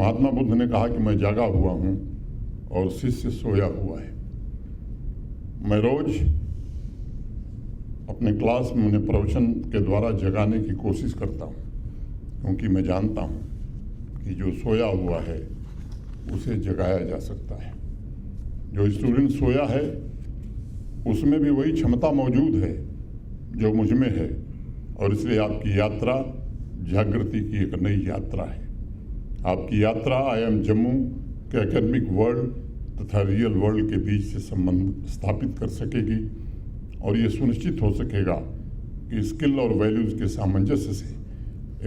महात्मा बुद्ध ने कहा कि मैं जागा हुआ हूँ और शिष्य सोया हुआ है। मैं रोज अपने क्लास में उन्हें प्रवचन के द्वारा जगाने की कोशिश करता हूँ, क्योंकि मैं जानता हूँ कि जो सोया हुआ है उसे जगाया जा सकता है। जो स्टूडेंट सोया है उसमें भी वही क्षमता मौजूद है जो मुझ में है, और इसलिए आपकी यात्रा जागृति की एक नई यात्रा है। आपकी यात्रा IIM जम्मू के एकेडमिक वर्ल्ड तथा रियल वर्ल्ड के बीच से संबंध स्थापित कर सकेगी, और ये सुनिश्चित हो सकेगा कि स्किल और वैल्यूज़ के सामंजस्य से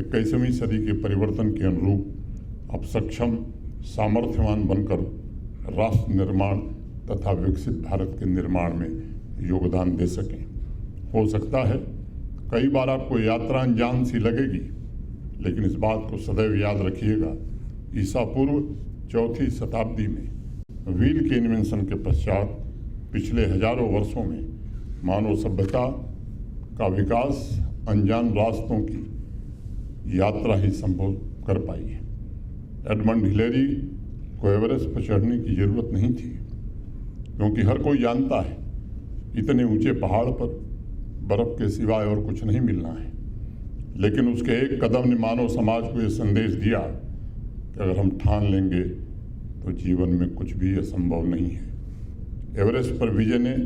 21वीं सदी के परिवर्तन के अनुरूप आप सक्षम सामर्थ्यवान बनकर राष्ट्र निर्माण तथा विकसित भारत के निर्माण में योगदान दे सकें। हो सकता है कई बार आपको यात्रा अनजान सी लगेगी, लेकिन इस बात को सदैव याद रखिएगा, ईसा पूर्व 4वीं शताब्दी में व्हील के इन्वेंशन के पश्चात पिछले हजारों वर्षों में मानव सभ्यता का विकास अनजान रास्तों की यात्रा ही संभव कर पाई है। एडमंड हिलेरी को एवरेस्ट पर चढ़ने की जरूरत नहीं थी, क्योंकि हर कोई जानता है इतने ऊंचे पहाड़ पर बर्फ के सिवाय और कुछ नहीं मिलना है। लेकिन उसके एक कदम ने मानव समाज को यह संदेश दिया कि अगर हम ठान लेंगे तो जीवन में कुछ भी असंभव नहीं है। एवरेस्ट पर विजय ने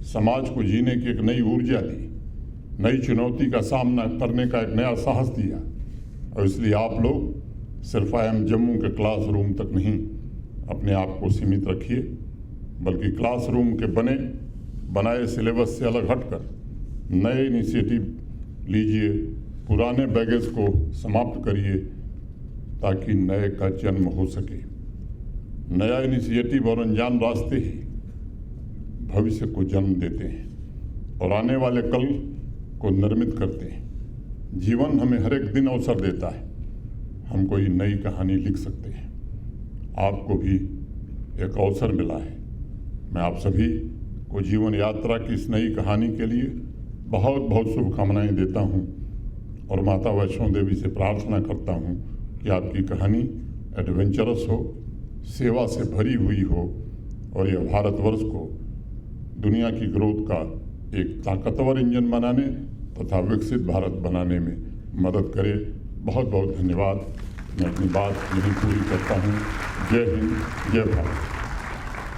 समाज को जीने की एक नई ऊर्जा दी, नई चुनौती का सामना करने का एक नया साहस दिया। और इसलिए आप लोग सिर्फ IIM जम्मू के क्लासरूम तक नहीं अपने आप को सीमित रखिए, बल्कि क्लासरूम के बनाए सिलेबस से अलग हटकर नए इनिशिएटिव लीजिए, पुराने बैगेज को समाप्त करिए, ताकि नए का जन्म हो सके। नया इनिशिएटिव और अनजान रास्ते ही भविष्य को जन्म देते हैं और आने वाले कल को निर्मित करते हैं। जीवन हमें हर एक दिन अवसर देता है, हम कोई नई कहानी लिख सकते हैं। आपको भी एक अवसर मिला है। मैं आप सभी को जीवन यात्रा की इस नई कहानी के लिए बहुत बहुत शुभकामनाएं देता हूं, और माता वैष्णो देवी से प्रार्थना करता हूं कि आपकी कहानी एडवेंचरस हो, सेवा से भरी हुई हो, और यह भारतवर्ष को दुनिया की ग्रोथ का एक ताकतवर इंजन बनाने तथा विकसित भारत बनाने में मदद करे। बहुत बहुत धन्यवाद। मैं अपनी बात यहीं पूरी करता हूँ। जय हिंद, जय भारत।